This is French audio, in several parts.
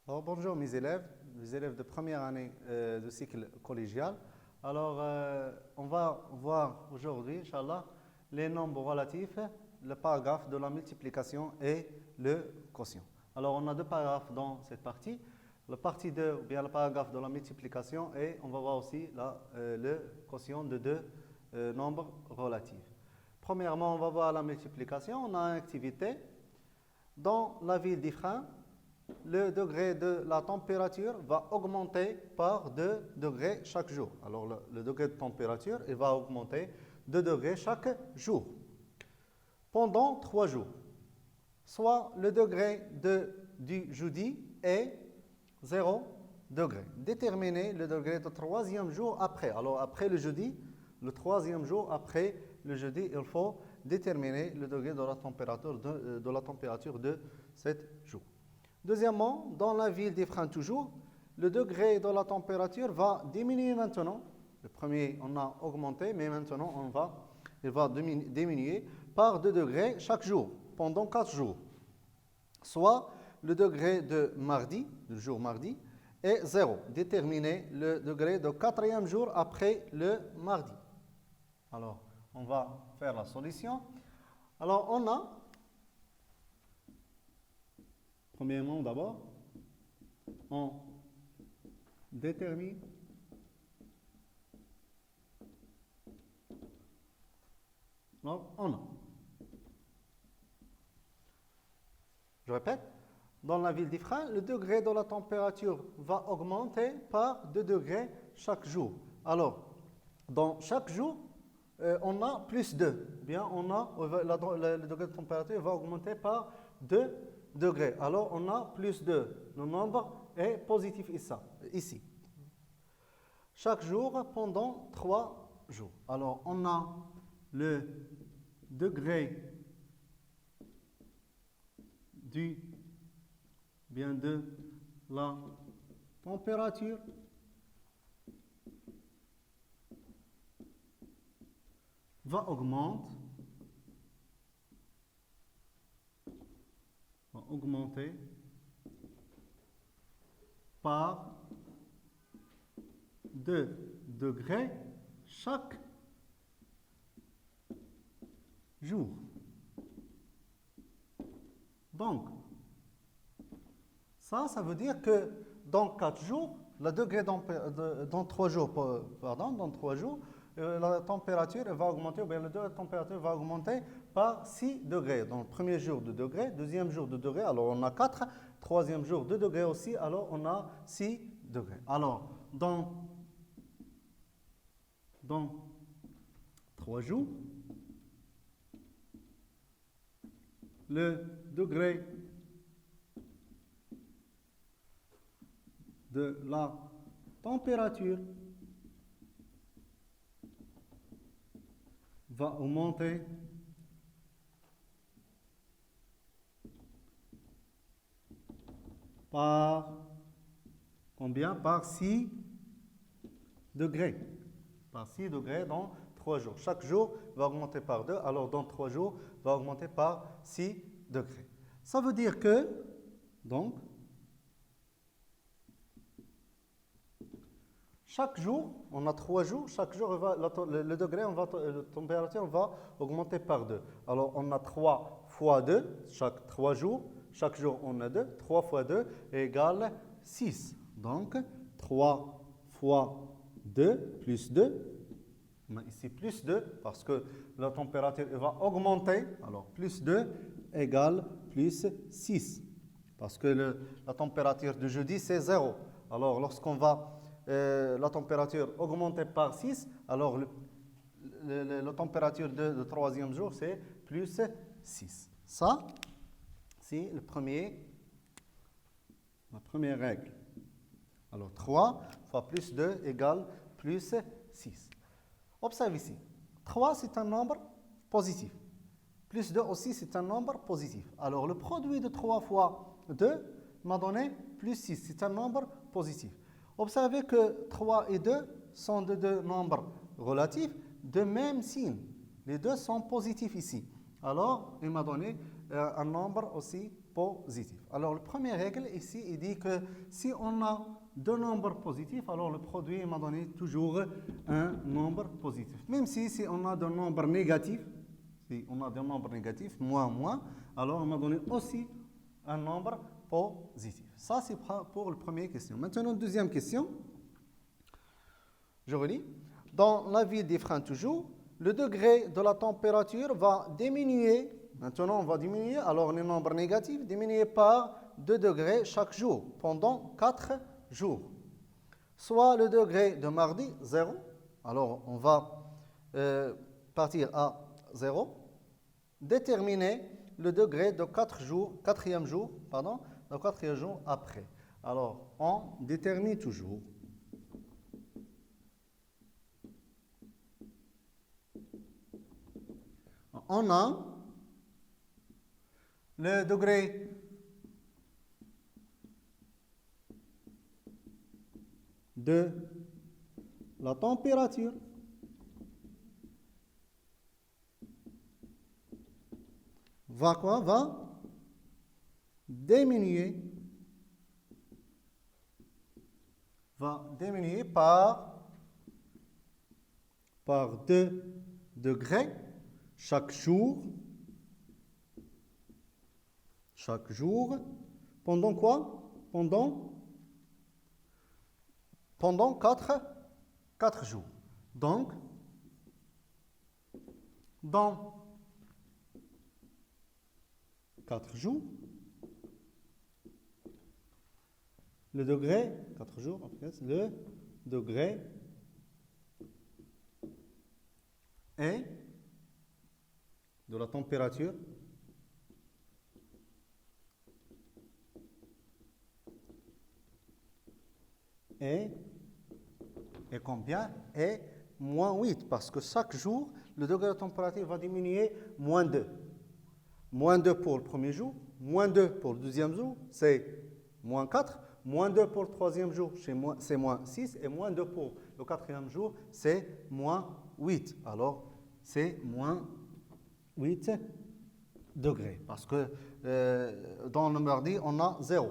Alors, bonjour mes élèves de première année de cycle collégial. Alors, on va voir aujourd'hui, Inch'Allah, les nombres relatifs, le paragraphe de la multiplication et le quotient. Alors, on a deux paragraphes dans cette partie. La partie 2, ou bien le paragraphe de la multiplication, et on va voir aussi le quotient de deux nombres relatifs. Premièrement, on va voir la multiplication. On a une activité. Dans la ville d'Ifrin, le degré de la température va augmenter par 2 degrés chaque jour. Alors, le degré de température, il va augmenter 2 degrés chaque jour pendant 3 jours. Soit le degré du jeudi est 0 degré. Déterminez le degré du troisième jour après. Alors, après le jeudi, le troisième jour après le jeudi, il faut déterminer le degré de la température de 7 jours. Deuxièmement, dans la ville d'Ifrin toujours, le degré de la température va diminuer maintenant. Le premier, on a augmenté, mais maintenant, il va diminuer par 2 degrés chaque jour, pendant 4 jours. Soit le degré de mardi, du jour mardi, est 0. Déterminez le degré de quatrième jour après le mardi. Alors, on va faire la solution. Alors, on a, premièrement d'abord, on détermine alors, on a. Je répète, dans la ville d'Ifrin, le degré de la température va augmenter par 2 degrés chaque jour. Alors, dans chaque jour, on a plus 2. Bien, on a le degré de température va augmenter par 2 degrés. Alors, on a plus 2. Le nombre est positif ici. Chaque jour pendant 3 jours. Alors, on a le degré de la température va augmenter par 2 degrés chaque jour. Donc, ça veut dire que dans 4 jours, le degré dans 3 jours, la température va augmenter, ou bien le degré de température va augmenter par 6 degrés. Dans le premier jour, 2 degrés, deuxième jour, 2 degrés, alors on a 4, troisième jour, 2 degrés aussi, alors on a 6 degrés. Alors, dans 3 jours, le degré de la température va augmenter par combien? Par 6 degrés. Par 6 degrés dans 3 jours. Chaque jour va augmenter par 2, alors dans 3 jours va augmenter par 6 degrés. Ça veut dire que, donc, chaque jour, on a 3 jours, chaque jour, le degré, la température va augmenter par 2. Alors, on a 3 fois 2, chaque 3 jours. Chaque jour, on a 2. 3 fois 2 égale 6. Donc, 3 fois 2 plus 2. On a ici plus 2 parce que la température va augmenter. Alors, plus 2 égale plus 6. Parce que la température du jeudi, c'est 0. Alors, lorsqu'on va la température augmentée par 6, alors la température de troisième jour, c'est plus 6. Ça, c'est la première règle. Alors, 3 fois plus 2 égale plus 6. Observe ici. 3, c'est un nombre positif. Plus 2 aussi, c'est un nombre positif. Alors, le produit de 3 fois 2 m'a donné plus 6. C'est un nombre positif. Observez que 3 et 2 sont deux nombres relatifs de même signe. Les deux sont positifs ici. Alors, il m'a donné un nombre aussi positif. Alors, la première règle ici, il dit que si on a deux nombres positifs, alors le produit m'a donné toujours un nombre positif. Même si on a deux nombres négatifs, si on a des nombres négatifs, moins, moins, alors on m'a donné aussi un nombre positif. Ça, c'est pour la première question. Maintenant, deuxième question. Je relis. Dans la vie des freins toujours, le degré de la température va diminuer. Maintenant, on va diminuer, alors les nombres négatifs, diminuer par 2 degrés chaque jour, pendant 4 jours. Soit le degré de mardi, 0. Alors, on va partir à 0. Déterminer le degré de 4 jours, quatrième jour après. Alors, on détermine toujours. On a le degré de la température va quoi? Va diminuer. Va diminuer par 2 degrés chaque jour. Chaque jour. Pendant quoi? Pendant 4 jours. Donc, dans 4 jours, le degré, 4 jours, le degré est de la température est combien? Est moins 8, parce que chaque jour, le degré de température va diminuer moins 2. Moins 2 pour le premier jour, moins 2 pour le deuxième jour, c'est moins 4. Moins 2 pour le troisième jour, c'est moins 6. Et moins 2 pour le quatrième jour, c'est moins 8. Alors, c'est moins 8 degrés. Parce que dans le mardi, on a 0.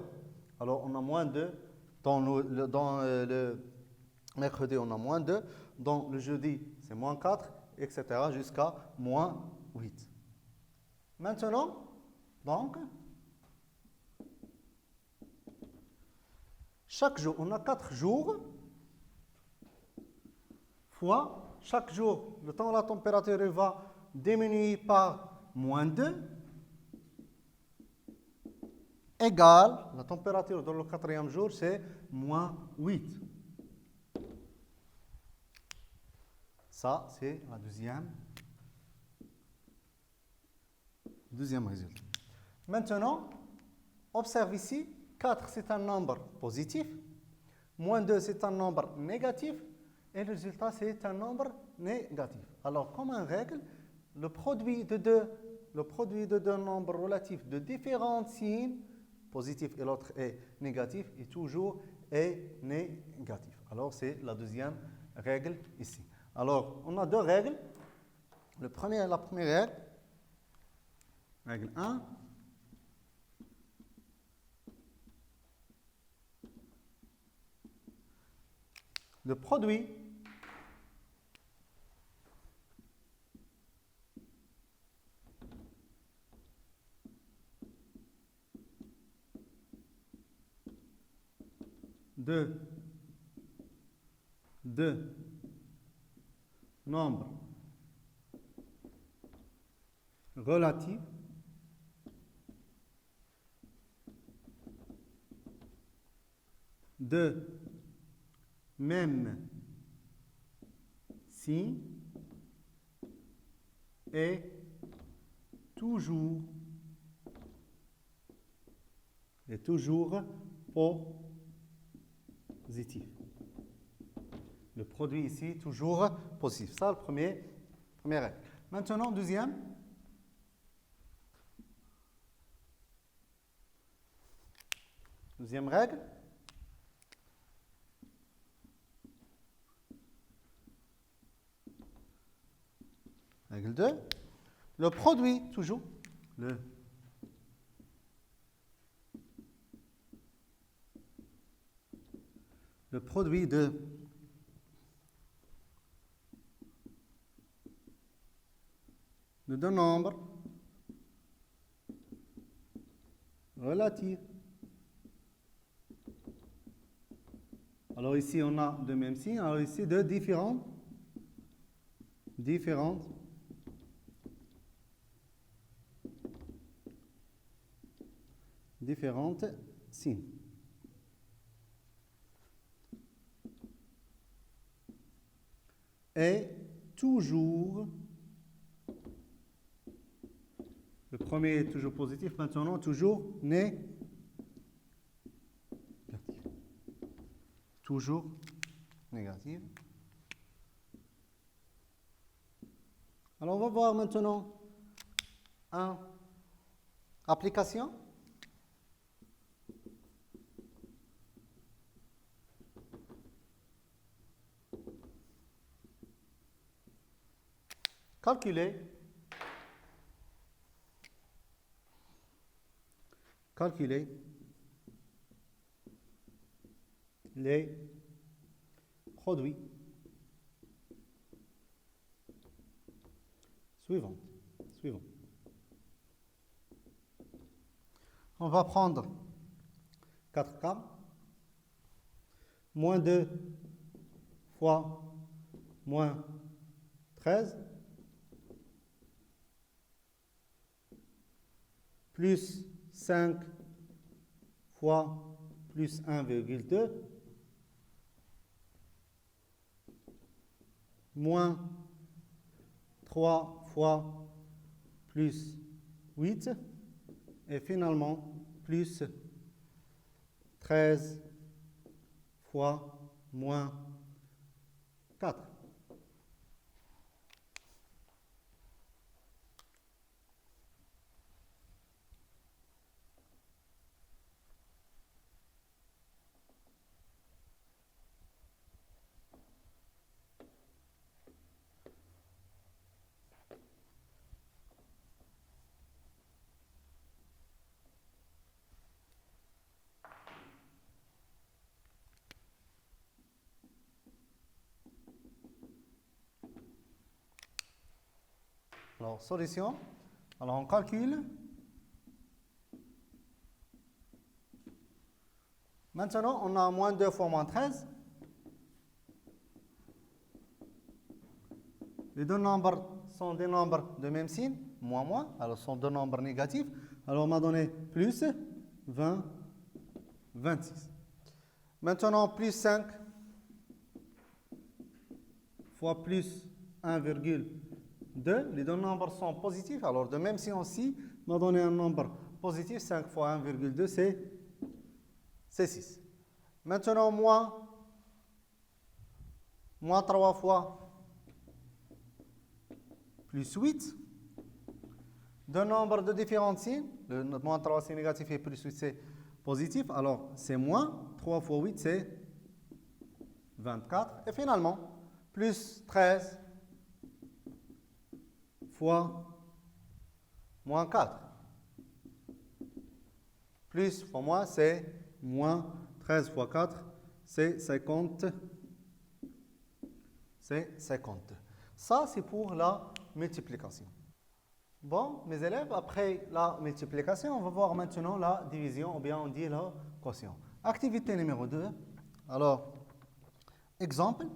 Alors, on a moins 2. Dans le mercredi, on a moins 2. Dans le jeudi, c'est moins 4, etc. jusqu'à moins 8. Maintenant, donc, chaque jour, on a 4 jours, fois chaque jour, le temps de la température va diminuer par moins 2, égale, la température dans le quatrième jour, c'est moins 8. Ça, c'est la deuxième résultat. Maintenant, observe ici, 4 c'est un nombre positif, moins 2 c'est un nombre négatif, et le résultat c'est un nombre négatif. Alors, comme en règle, le produit de deux nombres relatifs de différents signes, positif et l'autre est négatif, et toujours est négatif. Alors, c'est la deuxième règle ici. Alors, on a deux règles. La première règle, règle 1. Le produit de nombres relatifs de même signe est toujours positif. Le produit ici, toujours positif. Ça, première règle. Maintenant, deuxième. Deuxième règle. Règle 2. Le produit, toujours. Le le produit de deux nombres relatifs. Alors ici, on a deux mêmes signes. Alors ici, deux différentes signes. Et toujours, le premier est toujours positif, maintenant toujours négatif. Toujours négatif. Alors on va voir maintenant une application. Calculer les produits suivants. On va prendre 4 cas. Moins 2 fois moins 13 plus 5 fois plus 1,2 moins 3 fois plus 8 et finalement plus 13 fois moins 4. Alors, solution. Alors, on calcule. Maintenant, on a moins 2 fois moins 13. Les deux nombres sont des nombres de même signe, moins, alors ce sont deux nombres négatifs. Alors, on m'a donné plus 20, 26. Maintenant, plus 5 fois plus 1,2. Les deux nombres sont positifs. Alors, de même signe aussi, on m'a donné un nombre positif. 5 fois 1,2, c'est 6. Maintenant, moins 3 fois plus 8. Deux nombres de différents signes. Le moins 3 c'est négatif et plus 8 c'est positif. Alors, c'est moins. 3 fois 8 c'est 24. Et finalement, plus 13 fois moins 4. Plus fois moins, c'est moins 13 fois 4, c'est 50. C'est 50. Ça, c'est pour la multiplication. Bon, mes élèves, après la multiplication, on va voir maintenant la division, ou bien on dit la quotient. Activité numéro 2. Alors, exemple.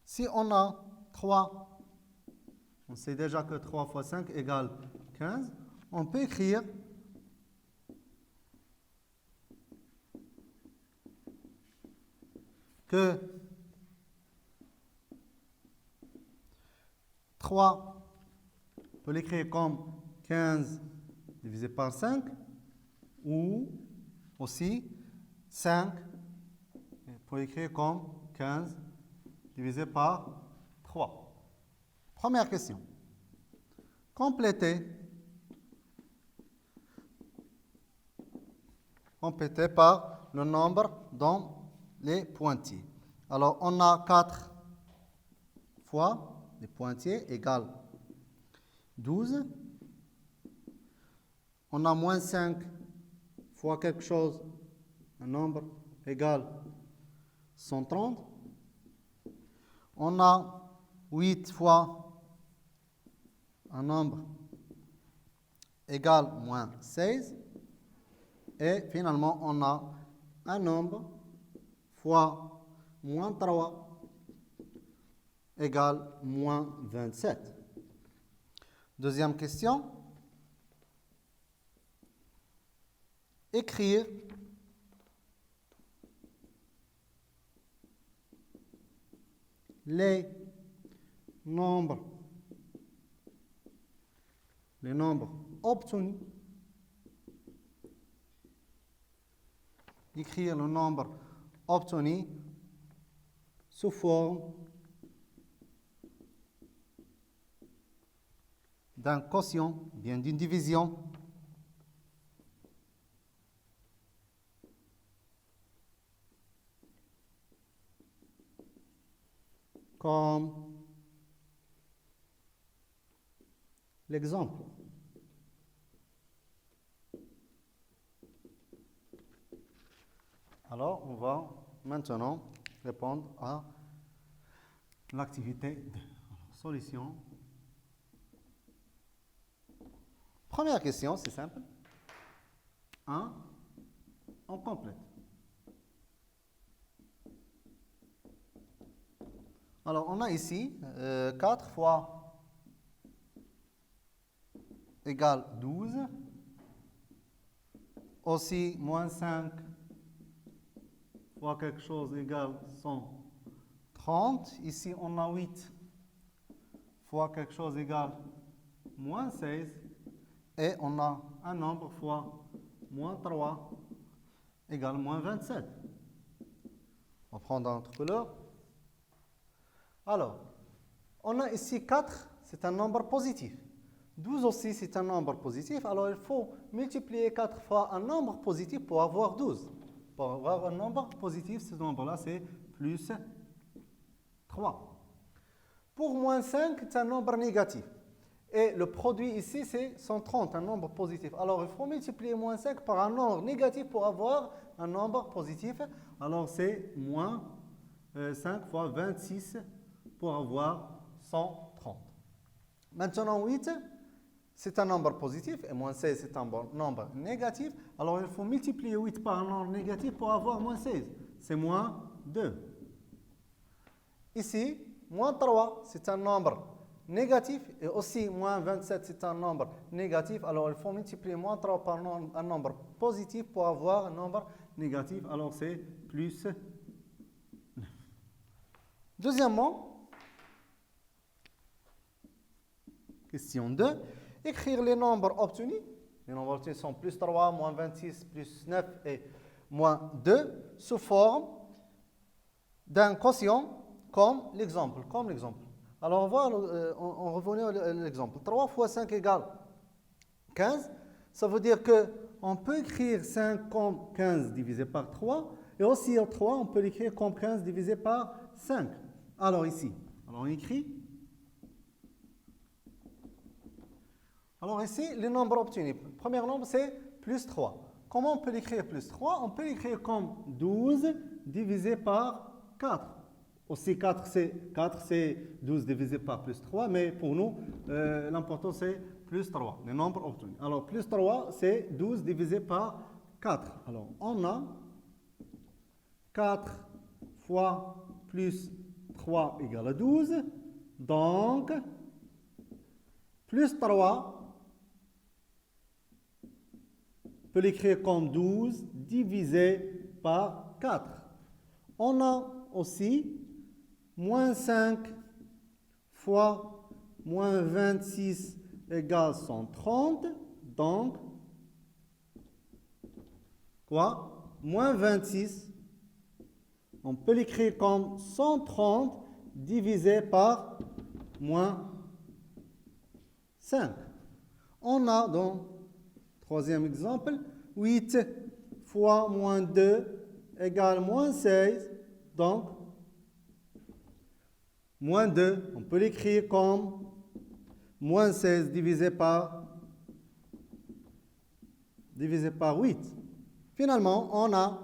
Si on a 3, on sait déjà que 3 fois 5 égale 15, on peut écrire que 3, on peut l'écrire comme 15 divisé par 5, ou aussi 5, on peut l'écrire comme 15 divisé par 3. Première question. Compléter par le nombre dans les pointillés. Alors, on a 4 fois les pointillés égale 12. On a moins 5 fois quelque chose, un nombre égal 130. On a 8 fois un nombre égal moins 16. Et finalement, on a un nombre fois moins 3 égale moins 27. Deuxième question. Écrire les nombres obtenus. Écrire le nombre obtenu sous forme d'un quotient, bien d'une division. Comme l'exemple. Alors, on va maintenant répondre à l'activité de solution. Première question, c'est simple. 1, on complète. Alors, on a ici 4 fois égale 12. Aussi, moins 5 fois quelque chose égale 130. Ici, on a 8 fois quelque chose égale moins 16. Et on a un nombre fois moins 3 égale moins 27. On va prendre notre couleur. Alors, on a ici 4, c'est un nombre positif. 12 aussi, c'est un nombre positif. Alors, il faut multiplier 4 fois un nombre positif pour avoir 12. Pour avoir un nombre positif, ce nombre-là, c'est plus 3. Pour moins 5, c'est un nombre négatif. Et le produit ici, c'est 130, un nombre positif. Alors, il faut multiplier moins 5 par un nombre négatif pour avoir un nombre positif. Alors, c'est moins 5 fois 26 pour avoir 130. Maintenant, 8, c'est un nombre positif et moins 16, c'est un nombre négatif. Alors, il faut multiplier 8 par un nombre négatif pour avoir moins 16. C'est moins 2. Ici, moins 3, c'est un nombre négatif. Et aussi, moins 27, c'est un nombre négatif. Alors, il faut multiplier moins 3 par un nombre positif pour avoir un nombre négatif. Alors, c'est plus 9. Deuxièmement, question 2. Écrire les nombres obtenus. Les nombres obtenus sont plus 3, moins 26, plus 9 et moins 2 sous forme d'un quotient comme l'exemple. Alors, on revient à l'exemple. 3 fois 5 égale 15. Ça veut dire qu'on peut écrire 5 comme 15 divisé par 3. Et aussi, 3, on peut l'écrire comme 15 divisé par 5. Alors, ici, on écrit. Alors, ici, les nombres obtenus. Le premier nombre, c'est plus 3. Comment on peut l'écrire plus 3? On peut l'écrire comme 12 divisé par 4. Aussi, 4, c'est 12 divisé par plus 3. Mais pour nous, l'important, c'est plus 3, les nombres obtenus. Alors, plus 3, c'est 12 divisé par 4. Alors, on a 4 fois plus 3 égale 12. Donc, plus 3, on peut l'écrire comme 12 divisé par 4. On a aussi moins 5 fois moins 26 égale 130. Donc, quoi? Moins 26, on peut l'écrire comme 130 divisé par moins 5. On a donc, troisième exemple, 8 fois moins 2 égale moins 16. Donc, moins 2, on peut l'écrire comme moins 16 divisé par divisé par 8. Finalement, on a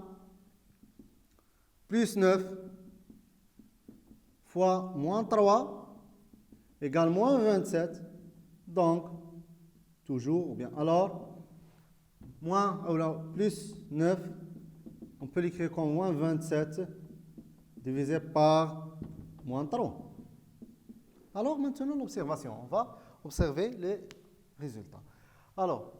plus 9 fois moins 3 égale moins 27. Donc, toujours, ou bien alors, plus 9, on peut l'écrire comme moins 27 divisé par moins 3. Alors, maintenant, l'observation. On va observer les résultats. Alors,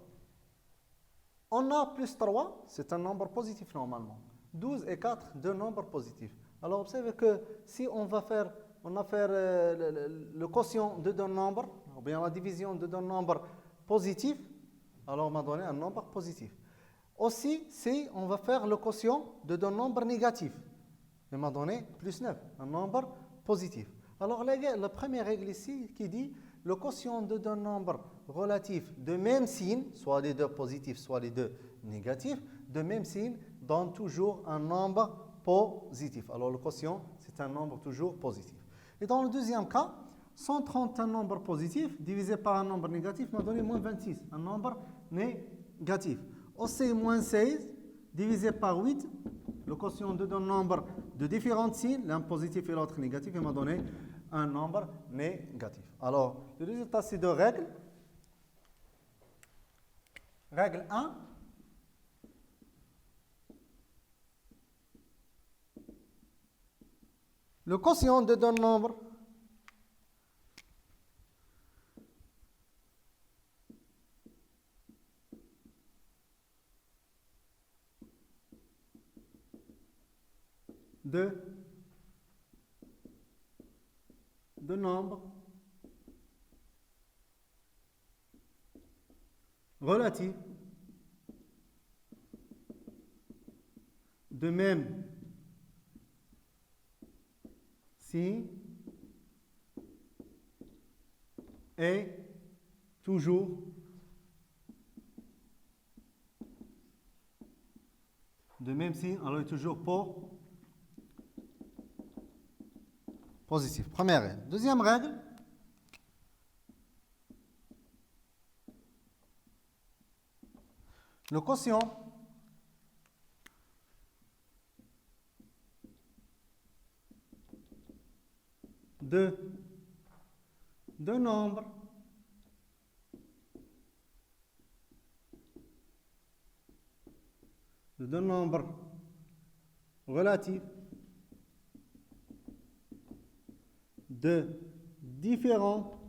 on a plus 3, c'est un nombre positif normalement. 12 et 4, deux nombres positifs. Alors, observez que si on va faire le quotient de deux nombres, ou bien la division de deux nombres positifs, alors on va donner un nombre positif. Aussi, si on va faire le quotient de deux nombres négatifs, il m'a donné plus 9, un nombre positif. Alors, la première règle ici qui dit le quotient de deux nombres relatifs de même signe, soit les deux positifs, soit les deux négatifs, de même signe, donne toujours un nombre positif. Alors, le quotient, c'est un nombre toujours positif. Et dans le deuxième cas, 130, un nombre positif, divisé par un nombre négatif, m'a donné moins 26, un nombre négatif. Aussi, moins 16, divisé par 8, le quotient de deux nombres de différents signes, l'un positif et l'autre négatif, il m'a donné un nombre négatif. Alors, le résultat, c'est deux règles. Règle 1. Le quotient de deux nombres de nombres relatifs de même signe est toujours de même signe, alors est toujours positif. Première règle. Deuxième règle. Le quotient de deux nombres relatifs de différents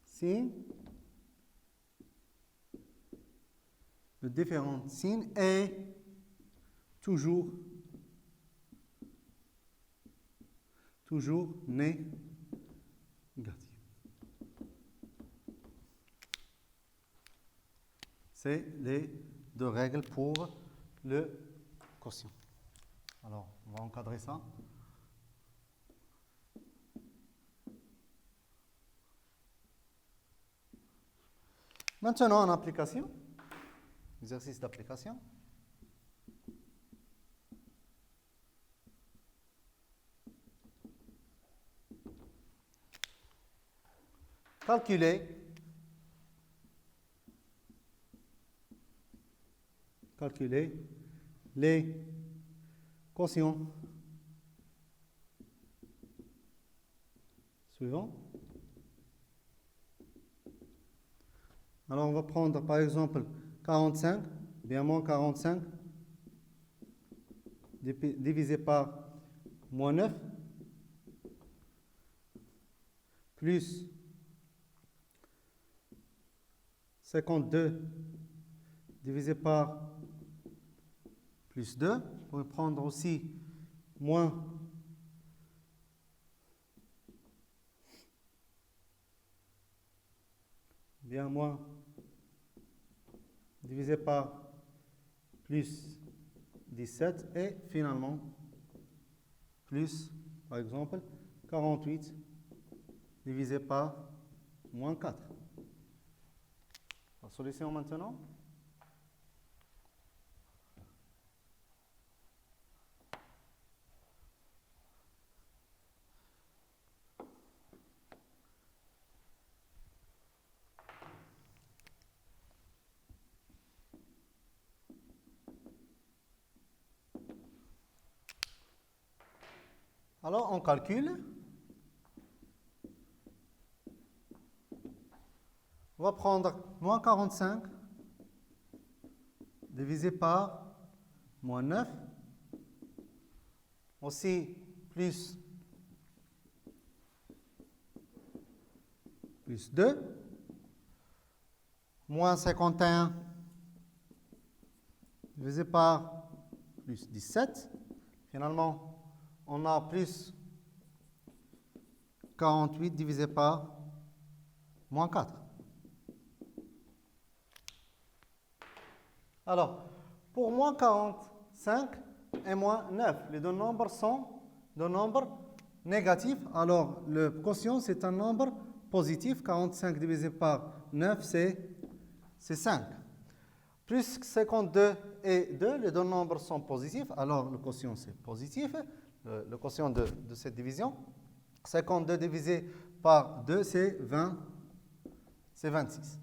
signes, est toujours négatif. C'est les deux règles pour le quotient. Alors, on va encadrer ça. Maintenant, en application, exercice d'application. Calculer les quotients suivants. Alors, on va prendre par exemple 45, bien moins 45, divisé par moins 9, plus 52, divisé par plus 2. On va prendre aussi moins divisé par plus 17 et finalement plus, par exemple, 48 divisé par moins 4. La solution maintenant. Alors, on calcule. On va prendre moins 45 divisé par moins 9. Aussi, plus 2. Moins 51 divisé par plus 17. Finalement, on a plus 48 divisé par moins 4. Alors, pour moins 45 et moins 9, les deux nombres sont deux nombres négatifs. Alors, le quotient, c'est un nombre positif. 45 divisé par 9, c'est 5. Plus 52 et 2, les deux nombres sont positifs. Alors, le quotient, c'est positif. Le quotient de cette division. 52 divisé par 2, c'est 20. C'est 26.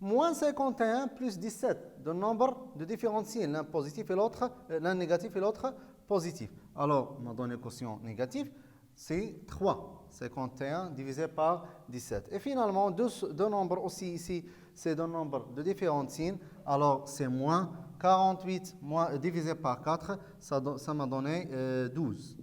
Moins 51 plus 17, deux nombres de différencier, l'un positif et l'autre, l'un négatif et l'autre positif. Alors, on m'a donné le quotient négatif, c'est 3. 51 divisé par 17. Et finalement, deux nombres aussi ici, c'est deux nombres de différents signes. Alors, c'est moins 48 divisé par 4, ça m'a donné 12.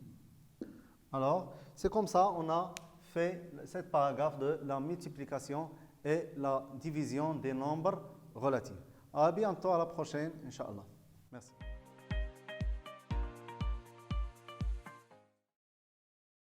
Alors, c'est comme ça on a fait cette paragraphe de la multiplication et la division des nombres relatifs. À bientôt, à la prochaine, Inch'Allah. Merci.